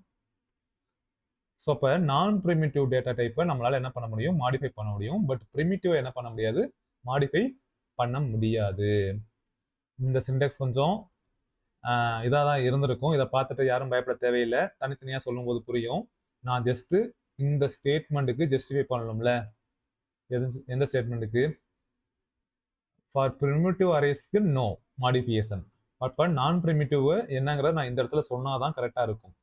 ஸோ அப்போ நான் ப்ரிமிட்டிவ் டேட்டா டைப்பை நம்மளால் என்ன பண்ண முடியும்? மாடிஃபை பண்ண முடியும். பட் ப்ரிமிட்டிவ் என்ன பண்ண முடியாது? மாடிஃபை பண்ண முடியாது. இந்த சிண்டெக்ஸ் கொஞ்சம் இதாக தான் இருந்திருக்கும். இதை பார்த்துட்டு யாரும் பயப்பட தேவையில்லை, தனித்தனியாக சொல்லும்போது புரியும். நான் ஜஸ்ட்டு இந்த ஸ்டேட்மெண்ட்டுக்கு ஜஸ்டிஃபை பண்ணணும்ல. எந்த ஸ்டேட்மெண்ட்டுக்கு? ஃபார் ப்ரிமிட்டிவ் அரேஸ்க்கு நோ மாடிஃபிகேஷன். அப்போ நான் ப்ரிமிட்டிவ் என்னங்கிறத நான் இந்த இடத்துல சொன்னால் தான் கரெக்டாக இருக்கும்.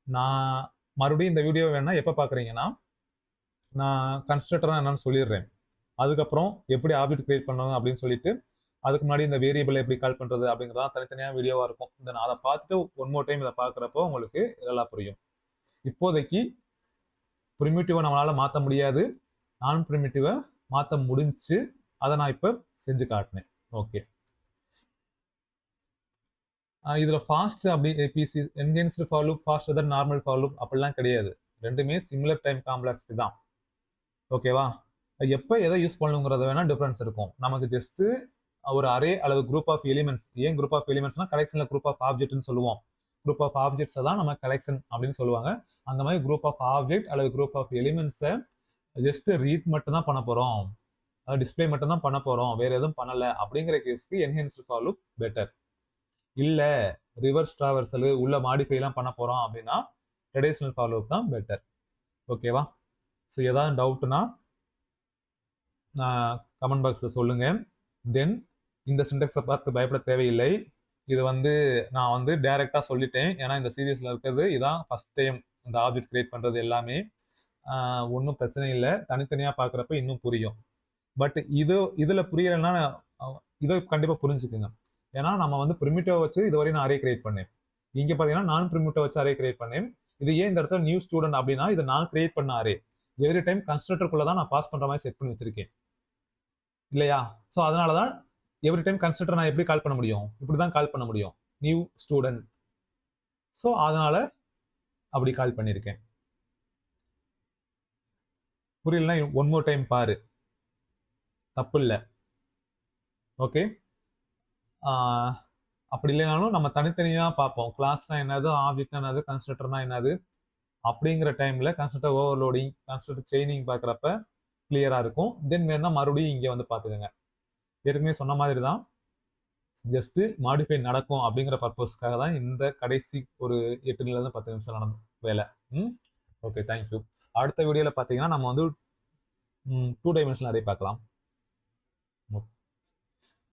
நான் மறுபடியும் இந்த வீடியோ வேணா எப்போ பார்க்குறீங்கன்னா, நான் கன்ஸ்ட்ரக்டராக என்னன்னு சொல்லிடுறேன். அதுக்கப்புறம் எப்படி ஆப்ஜெக்ட் கிரியேட் பண்ணணும் அப்படின்னு சொல்லிட்டு, அதுக்கு முன்னாடி இந்த வேரியபிள் எப்படி கால் பண்ணுறது அப்படிங்கிறதா தனித்தனியாக வீடியோவாக இருக்கும். நான் அதை பார்த்துட்டு ஒன் மோர் டைம் இதை பார்க்குறப்போ உங்களுக்கு இதெல்லாம் புரியும். இப்போதைக்கு ப்ரிமிட்டிவை நம்மளால் மாற்ற முடியாது, நான் ப்ரிமிட்டிவை மாற்ற முடிஞ்சு, அதை நான் இப்போ செஞ்சு காட்டினேன். ஓகே, இதில் ஃபாஸ்ட் அப்படி பிசி enhanced for loop faster than normal for loop அப்படிலாம் கிடையாது. ரெண்டுமே சிமிலர் டைம் காம்ப்ளெக்சிட்டி தான். ஓகேவா? எப்போ எதை யூஸ் பண்ணணுங்கிறத வேணால் டிஃப்ரென்ஸ் இருக்கும். நமக்கு ஜஸ்ட்டு ஒரு அரே அல்லது குரூப் ஆஃப் எலிமெண்ட்ஸ். ஏன் குரூப் ஆஃப் எலிமெண்ட்ஸ்னா கலெக்ஷனில் குரூப் ஆஃப் ஆப்ஜெக்ட்னு சொல்லுவோம். குரூப் ஆஃப் ஆப்ஜெக்ட்ஸை தான் நம்ம கலெக்ஷன் அப்படின்னு சொல்லுவாங்க. அந்த மாதிரி குரூப் ஆஃப் ஆப்ஜெக்ட் அல்லது குரூப் ஆஃப் எலிமெண்ட்ஸை ஜஸ்ட் ரீட் மட்டும் தான் பண்ண போகிறோம், அதாவது டிஸ்பிளே மட்டும் தான் பண்ண போகிறோம், வேறு எதுவும் பண்ணலை அப்படிங்கிற கேஸ்க்கு என்ஹான்ஸ்டு ஃபார் லூப் பெட்டர். இல்லை ரிவர்ஸ் ட்ராவர்சல் உள்ள மாடிஃபைலாம் பண்ண போகிறோம் அப்படின்னா ட்ரெடிஷ்னல் ஃபார் லூப் தான் பெட்டர். ஓகேவா? ஸோ எதாவது டவுட்னா கமெண்ட் பாக்ஸில் சொல்லுங்கள். தென் இந்த சின்டெக்ஸை பார்த்து பயப்பட தேவையில்லை. இது வந்து நான் வந்து டைரெக்டாக சொல்லிட்டேன். ஏன்னா இந்த சீரியஸில் இருக்கிறது இதான் ஃபஸ்ட் டைம் இந்த ஆப்ஜெக்ட் கிரியேட் பண்ணுறது எல்லாமே. ஒன்றும் பிரச்சனை இல்லை. தனித்தனியாக பார்க்குறப்ப இன்னும் புரியும். பட் இதில் புரியலைன்னா இதை கண்டிப்பாக புரிஞ்சுக்குங்க. ஏன்னா நம்ம வந்து ப்ரிமிட்டிவ் வச்சு இதுவரையும் நான் அரே கிரியேட் பண்ணேன். இங்கே பார்த்தீங்கன்னா நான் ப்ரிமிட்டிவ் வச்சு அரே கிரியேட் பண்ணேன். இது ஏன் இந்த இடத்துல நியூ ஸ்டூடெண்ட் அப்படின்னா இது நான் கிரியேட் பண்ண அரே. எவ்ரி டைம் கன்ஸ்ட்ரக்டருக்குள்ள தான் நான் பாஸ் பண்ணுற மாதிரி செட் பண்ணி வச்சிருக்கேன் இல்லையா? ஸோ அதனால தான் எவ்ரி டைம் கன்ஸ்ட்ரக்டர் நான் எப்படி கால் பண்ண முடியும்? இப்படி தான் கால் பண்ண முடியும், நியூ ஸ்டூடெண்ட். ஸோ அதனால அப்படி கால் பண்ணியிருக்கேன். புரியலன்னா ஒன் மோர் டைம் பாரு, தப்பு இல்லை. ஓகே, அப்படி இல்லைனாலும் நம்ம தனித்தனியாக பார்ப்போம். கிளாஸ்னா என்னது, ஆப்ஜெக்ட்னா என்னது, கன்ஸ்ட்ரக்டர்னா என்னது அப்படிங்கிற டைமில் கன்ஸ்ட்ரக்டர் ஓவர்லோடிங், கன்ஸ்ட்ரக்டர் செயினிங் பார்க்குறப்ப கிளியராக இருக்கும். தென் வேணா மறுபடியும் இங்கே வந்து பார்த்துக்கோங்க. ஏற்கனவே சொன்ன மாதிரி தான், ஜஸ்ட்டு மாடிஃபை நடக்கும் அப்படிங்கிற பர்பஸ்க்காக தான் இந்த கடைசி ஒரு 8 10 நிமிஷம் நடந்த வேலை. Okay, thank you. அடுத்த வீடியோவில் பார்த்தீங்கன்னா நம்ம வந்து 2 டைமென்ஷனல் அரே பார்க்கலாம்.